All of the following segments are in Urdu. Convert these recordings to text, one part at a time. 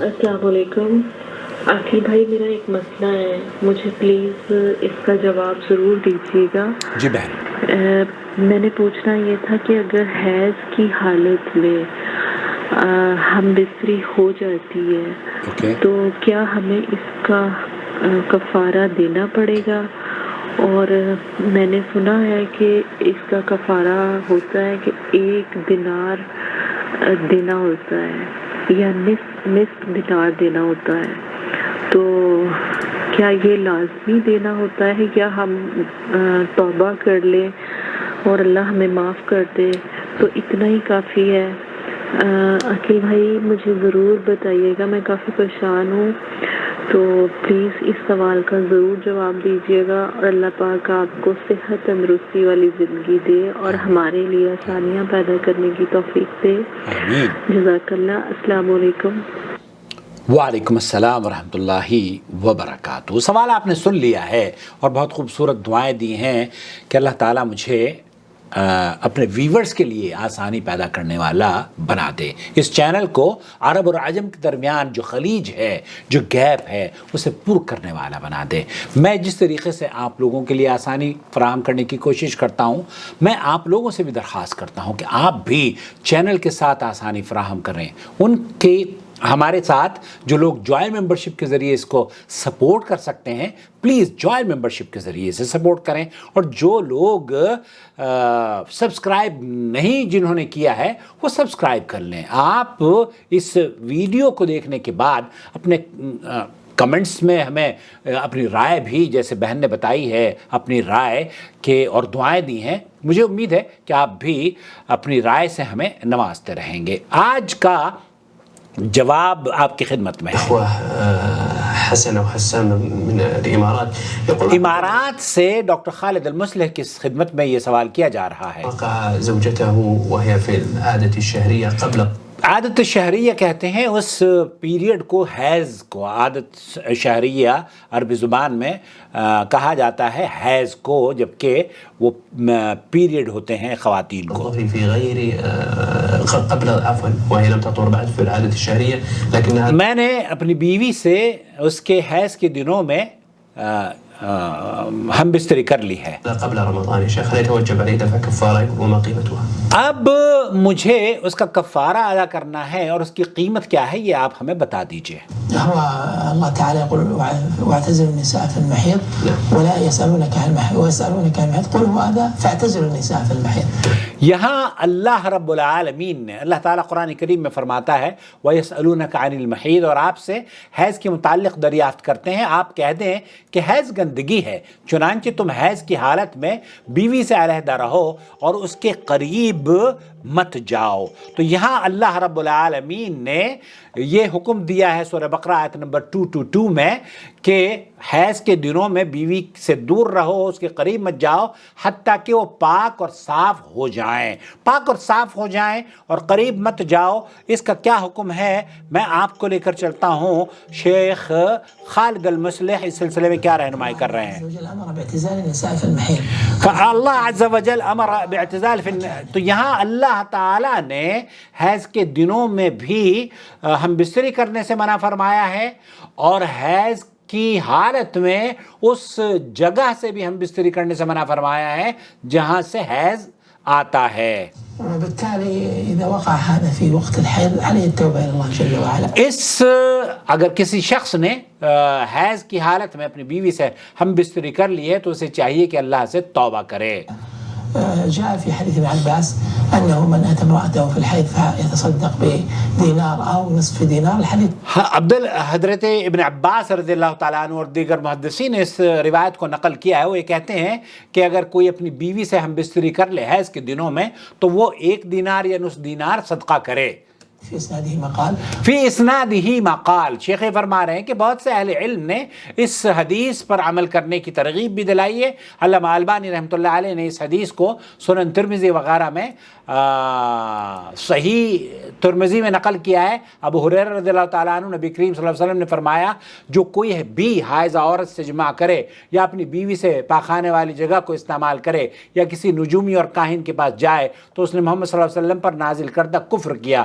السلام علیکم عاقل بھائی، میرا ایک مسئلہ ہے، مجھے پلیز اس کا جواب ضرور دیجیے گا۔ جی بہن، میں نے پوچھنا یہ تھا کہ اگر حیض کی حالت میں ہم بستری ہو جاتی ہے تو کیا ہمیں اس کا کفارہ دینا پڑے گا؟ اور میں نے سنا ہے کہ اس کا کفارہ ہوتا ہے کہ 1 دینار دینا ہوتا ہے یا نصف دینار دینا ہوتا ہے، تو کیا یہ لازمی دینا ہوتا ہے یا ہم توبہ کر لیں اور اللہ ہمیں معاف کر دے تو اتنا ہی کافی ہے؟ عقیل بھائی مجھے ضرور بتائیے گا، میں کافی پریشان ہوں، تو پلیز اس سوال کا ضرور جواب دیجیے گا، اور اللہ پاک آپ کو صحت تندرستی والی زندگی دے اور ہمارے لیے آسانیاں پیدا کرنے کی توفیق دے۔ آمین۔ جزاک اللہ۔ السلام علیکم۔ وعلیکم السلام ورحمۃ اللہ وبرکاتہ۔ سوال آپ نے سن لیا ہے اور بہت خوبصورت دعائیں دی ہیں کہ اللہ تعالیٰ مجھے اپنے ویورز کے لیے آسانی پیدا کرنے والا بنا دے، اس چینل کو عرب اور عجم کے درمیان جو خلیج ہے، جو گیپ ہے، اسے پور کرنے والا بنا دے۔ میں جس طریقے سے آپ لوگوں کے لیے آسانی فراہم کرنے کی کوشش کرتا ہوں، میں آپ لوگوں سے بھی درخواست کرتا ہوں کہ آپ بھی چینل کے ساتھ آسانی فراہم کریں۔ ان کے ہمارے ساتھ جو لوگ جوائن ممبرشپ کے ذریعے اس کو سپورٹ کر سکتے ہیں، پلیز جوائن ممبرشپ کے ذریعے سے سپورٹ کریں، اور جو لوگ سبسکرائب نہیں جنہوں نے کیا ہے وہ سبسکرائب کر لیں۔ آپ اس ویڈیو کو دیکھنے کے بعد اپنے کمنٹس میں ہمیں اپنی رائے بھی، جیسے بہن نے بتائی ہے اپنی رائے کہ اور دعائیں دی ہیں، مجھے امید ہے کہ آپ بھی اپنی رائے سے ہمیں نوازتے رہیں گے۔ آج کا جواب آپ کی خدمت میں ہے۔ حسن و حسان من الامارات، امارات سے ڈاکٹر خالد المصلح کی خدمت میں یہ سوال کیا جا رہا ہے۔ وقع زوجته وهي في العادة الشهرية قبل عادت شہریہ کہتے ہیں اس پیریڈ کو، حیض کو عادت شہریہ عربی زبان میں کہا جاتا ہے حیض کو، جبکہ وہ پیریڈ ہوتے ہیں خواتین کو۔ الظهر في غير قبل عفوا وهي لم تطهر بعد في العادة الشهرية لكنها میں نے اپنی بیوی سے اس کے حیض کے دنوں میں ہم بستری کر لی ہے۔ قبل رمضان، يا شيخ هل يتوجب عليه دفع كفارة وما قيمتها؟ اب مجھے اس کا کفارہ ادا کرنا ہے اور اس کی قیمت کیا ہے یہ آپ ہمیں بتا دیجئے۔ هو الله تعالى يقول واعتزلوا النساء في المحيض ولا يسألونك عن المحيض ويسألونك عن المحيض قل هو أذى فاعتزلوا النساء في المحيض۔ یہاں اللہ رب العالمین نے، اللہ تعالیٰ قرآن کریم میں فرماتا ہے وَيَسْأَلُونَكَ عَنِ الْمَحِيضِ، اور آپ سے حیض کے متعلق دریافت کرتے ہیں، آپ کہہ دیں کہ حیض گندگی ہے، چنانچہ تم حیض کی حالت میں بیوی سے علیحدہ رہو اور اس کے قریب مت جاؤ۔ تو یہاں اللہ رب العالمین نے یہ حکم دیا ہے سورہ بقرہ آیت نمبر 222 میں کہ حیض کے دنوں میں بیوی سے دور رہو، اس کے قریب مت جاؤ حتیٰ کہ وہ پاک اور صاف ہو جائیں، پاک اور صاف ہو جائیں، اور قریب مت جاؤ۔ اس کا کیا حکم ہے میں آپ کو لے کر چلتا ہوں۔ شیخ خالد المصلح اس سلسلے میں کیا رہنمائی کر رہے ہیں؟ اللہ عز و جل امر باعتزال تو یہاں اللہ تعالیٰ نے حیض کے دنوں میں بھی ہم بستری کرنے سے منع فرمایا ہے، اور حیض کی حالت میں اس جگہ سے بھی ہم بستری کرنے سے منع فرمایا ہے جہاں سے حیض آتا ہے۔ وبالتالي إذا وقع هذا في وقت الحيض عليه التوبة إلى الله جل وعلا۔ اگر کسی شخص نے حیض کی حالت میں اپنی بیوی سے ہم بستری کر لی ہے تو اسے چاہیے کہ اللہ سے توبہ کرے۔ جاء في حديث ابن عباس أنه من أتى امرأته في الحيض فيتصدق بدينار أو نصف دينار الحديث۔ حضرت ابن عباس رضی اللہ تعالیٰ عنہ اور دیگر محدثین نے اس روایت کو نقل کیا ہے، وہ یہ کہتے ہیں کہ اگر کوئی اپنی بیوی سے ہم بستری کر لے حیض کے دنوں میں تو وہ 1 دینار یا نصف دینار صدقہ کرے۔ فی اسنادہ مقال، فی اسنادہ مقال، شیخ فرما رہے ہیں کہ بہت سے اہل علم نے اس حدیث پر عمل کرنے کی ترغیب بھی دلائی ہے۔ علامہ البانی رحمۃ اللہ علیہ نے اس حدیث کو سنن ترمذی وغیرہ میں صحیح ترمذی میں نقل کیا ہے۔ ابو ہریرہ رضی اللہ تعالیٰ عنہ نبی کریم صلی اللہ علیہ وسلم نے فرمایا جو کوئی بھی حائض عورت سے جماع کرے یا اپنی بیوی سے پاخانے والی جگہ کو استعمال کرے یا کسی نجومی اور کاہن کے پاس جائے تو اس نے محمد صلی اللہ علیہ وسلم پر نازل کردہ کفر کیا۔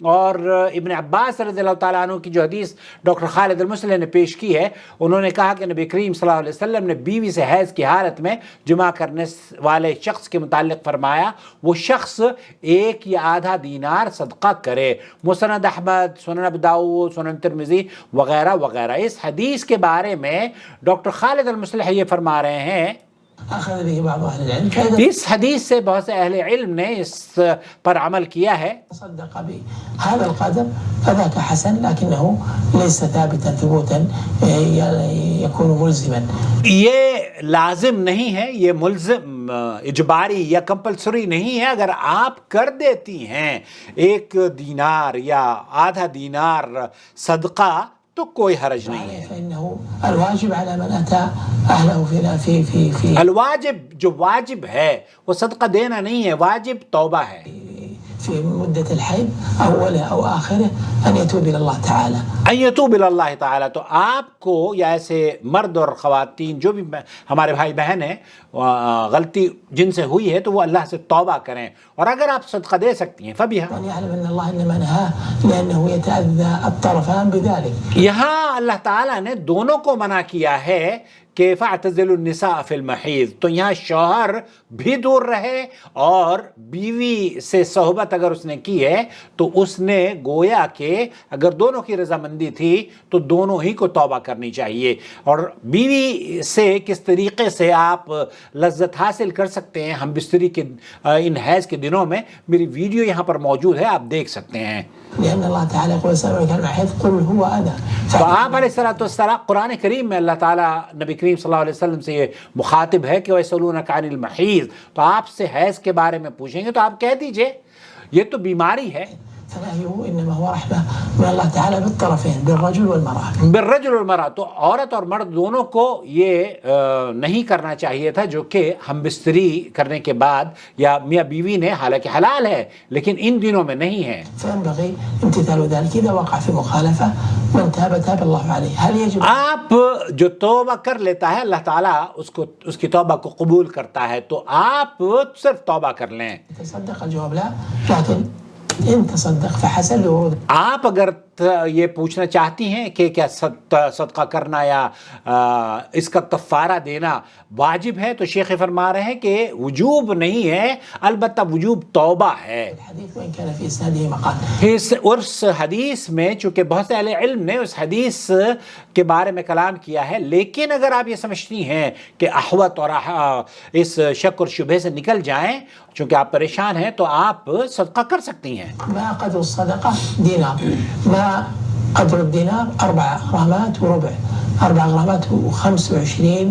اور ابن عباس رضی اللہ تعالیٰ عنہ کی جو حدیث ڈاکٹر خالد المصلح نے پیش کی ہے، انہوں نے کہا کہ نبی کریم صلی اللہ علیہ وسلم نے بیوی سے حیض کی حالت میں جمع کرنے والے شخص کے متعلق فرمایا وہ شخص 1 یا آدھا دینار صدقہ کرے۔ مسند احمد، سنن ابو داؤد، سنن ترمذی وغیرہ وغیرہ۔ اس حدیث کے بارے میں ڈاکٹر خالد المصلح یہ فرما رہے ہیں، اس حدیث سے بہت سے اہل علم نے اس پر عمل کیا ہے۔ تصدق بهذا القدر فذاك حسن لكنه ليس ثابتا ثبوتا يكون ملزما، یہ لازم نہیں ہے، یہ ملزم اجباری یا کمپلسری نہیں ہے۔ اگر آپ کر دیتی ہیں 1 دینار یا آدھا دینار صدقہ تو کوئی حرج نہیں ہے۔ فإنه الواجب على من أتى أهله في الواجب، جو واجب ہے وہ صدقہ دینا نہیں ہے، واجب توبہ ہے۔ في مدة الحيض أولها أو آخره أن يتوب إلى الله تعالى، ان یتوب الی اللہ تعالیٰ، تو آپ کو یا ایسے مرد اور خواتین جو بھی ہمارے بھائی بہن ہیں غلطی جن سے ہوئی ہے تو وہ اللہ سے توبہ کریں، اور اگر آپ صدقہ دے سکتی ہیں فبیہا۔ وأن يعلم أن الله إنما نهاه لأنه يتأذى الطرفان بذلك، یہاں اللہ تعالیٰ نے دونوں کو منع کیا ہے کہ فاعتزلوا النساء فی المحیض، تو یہاں شوہر بھی دور رہے اور بیوی سے صحبت اگر اس نے کی ہے تو اس نے گویا کہ اگر دونوں کی رضامندی تھی تو دونوں ہی کو توبہ کرنی چاہیے۔ اور بیوی سے کس طریقے سے آپ لذت حاصل کر سکتے ہیں ہم بستری کے ان حیض کے دنوں میں، میری ویڈیو یہاں پر موجود ہے، آپ دیکھ سکتے ہیں۔ لأن الله تعالى يقول يسألونك عن المحيض قل هو أذى، تو آپ علیہ الصلوۃ والسلام قرآن کریم میں اللہ تعالیٰ نبی کریم صلی اللہ علیہ وسلم سے یہ مخاطب ہے کہ وَيَسْأَلُونَكَ عَنِ الْمَحِيضِ، تو آپ سے حیض کے بارے میں پوچھیں گے تو آپ کہہ دیجئے یہ تو بیماری ہے۔ فنهيه إنما هو رحمة من الله تعالى بالطرفين بالرجل والمرأة، بالرجل والمرأة، تو عورت اور مرد دونوں کو یہ نہیں کرنا چاہیے تھا جو کہ ہم بستری کرنے کے بعد یا میاں بیوی نے، حالانکہ حلال ہے لیکن ان دنوں میں نہیں ہے۔ فينبغي امتثال ذلك إذا وقع في مخالفة من تاب تاب الله عليه۔ هل يجب آپ جو توبہ کر لیتا ہے اللہ تعالیٰ اس کی توبہ کو قبول کرتا ہے، تو آپ صرف توبہ کر لیں۔ تصدق؟ الجواب لا، لكن إن تصدق فحسن لورود۔ آپ اگر یہ پوچھنا چاہتی ہیں کہ کیا صدقہ کرنا یا اس کا کفارہ دینا واجب ہے، تو شیخ فرما رہے ہیں کہ وجوب نہیں ہے، البتہ وجوب توبہ ہے۔ الحديث وإن كان في إسناده مقال، اس حدیث میں چونکہ بہت سے اہل علم نے اس حدیث کے بارے میں کلام کیا ہے، لیکن اگر آپ یہ سمجھتی ہیں کہ احوط اور اس شک اور شبہ سے نکل جائیں چونکہ آپ پریشان ہیں، تو آپ صدقہ کر سکتی ہیں۔ ما قدر الصدقة دينار، ما قدر الدينار 4 غرامات وربع، 4 غرامات و25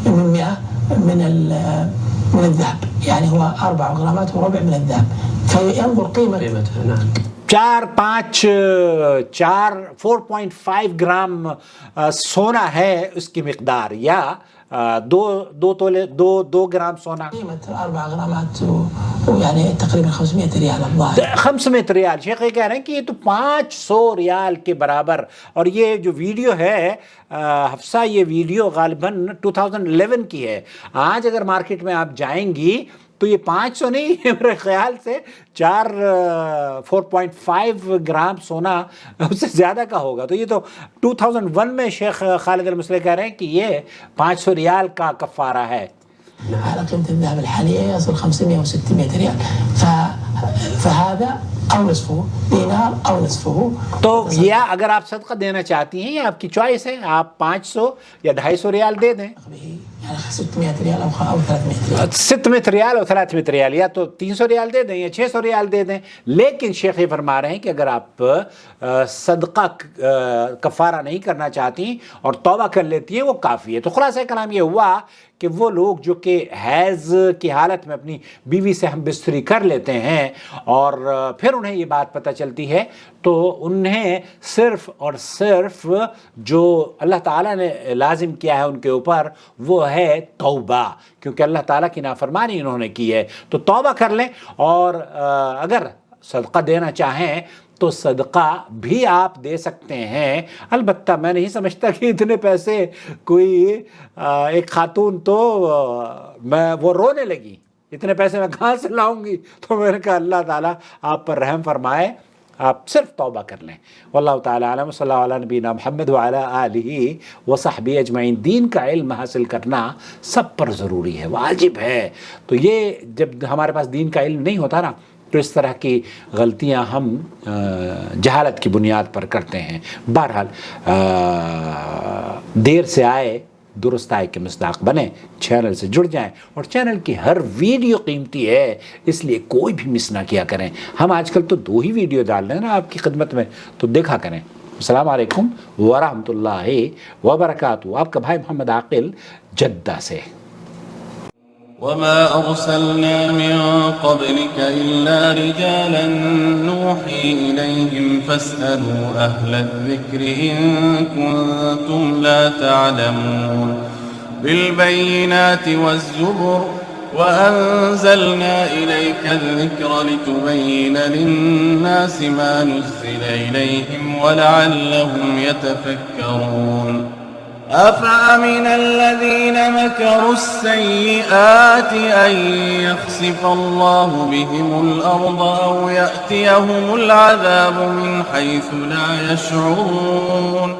من 100 من الذهب، يعني هو 4 غرامات وربع من الذهب، فينظر قيمتها نعم 4.5 گرام سونا ہے اس کی مقدار، یا 2 گرام سونا، قيمة 4 غرامات يعني تقريبا 500 ريال الظاهر، 500 ریال۔ شیخ یہ کہہ رہے ہیں کہ یہ تو 500 ریال کے برابر۔ اور یہ جو ویڈیو ہے حفصہ، یہ ویڈیو غالباً 2011 کی ہے۔ آج اگر مارکیٹ میں آپ جائیں گی تو یہ 500 نہیں، میرے خیال سے 4.5 گرام سونا اس سے زیادہ کا ہوگا۔ تو یہ تو 2001 میں شیخ خالد المصلح کہہ رہے ہیں کہ یہ 500 ریال کا کفارہ ہے۔ على قيمة الذهب الحالية يصل 500 و 600 ريال، فهذا أو نصفه دينار أو نصفه۔ تو یا اگر آپ صدقہ دینا چاہتی ہیں، یہ آپ کی چوائس ہے، آپ 500 یا 250 ریال دے دیں، يعني 600 ريال أو 300 ريال، 600 ریال اور 300 ریال، یا تو 300 ریال دے دیں یا 600 ریال دے دیں۔ لیکن شیخ یہ فرما رہے ہیں کہ اگر آپ صدقہ کفارہ نہیں کرنا چاہتی اور توبہ کر لیتی ہیں وہ کافی ہے۔ تو خلاصہ کلام یہ ہوا کہ وہ لوگ جو کہ حیض کی حالت میں اپنی بیوی سے ہم بستری کر لیتے ہیں اور پھر انہیں یہ بات پتہ چلتی ہے، تو انہیں صرف اور صرف جو اللہ تعالیٰ نے لازم کیا ہے ان کے اوپر وہ ہے توبہ، کیونکہ اللہ تعالیٰ کی نافرمانی انہوں نے کی ہے۔ تو توبہ کر لیں، اور اگر صدقہ دینا چاہیں تو صدقہ بھی آپ دے سکتے ہیں۔ البتہ میں نہیں سمجھتا کہ اتنے پیسے کوئی ایک خاتون تو وہ رونے لگی اتنے پیسے میں کہاں سے لاؤں گی؟ تو میں نے کہا اللہ تعالیٰ آپ پر رحم فرمائے، آپ صرف توبہ کر لیں۔ واللہ تعالیٰ عالم، صلی اللہ علیہ نبینا محمد وعلی آلہ وصحبہ اجمعین۔ دین کا علم حاصل کرنا سب پر ضروری ہے، واجب ہے۔ تو یہ جب ہمارے پاس دین کا علم نہیں ہوتا نا، تو اس طرح کی غلطیاں ہم جہالت کی بنیاد پر کرتے ہیں۔ بہرحال دیر سے آئے درست آئے کے مصداق بنیں، چینل سے جڑ جائیں، اور چینل کی ہر ویڈیو قیمتی ہے، اس لیے کوئی بھی مس نہ کیا کریں۔ ہم آج کل تو 2 ہی ویڈیو ڈال رہے ہیں نا آپ کی خدمت میں، تو دیکھا کریں۔ السلام علیکم ورحمۃ اللہ وبرکاتہ۔ آپ کا بھائی محمد عاقل جدہ سے۔ وما أرسلنا من قبلك إلا رجالا نوحي إليهم فاسألوا أهل الذكر إن كنتم لا تعلمون بالبينات والزبر وأنزلنا إليك الذكر لتبين للناس ما نزل إليهم ولعلهم يتفكرون أفأمن الذين مكروا السيئات أن يخسف الله بهم الأرض أو يأتيهم العذاب من حيث لا يشعرون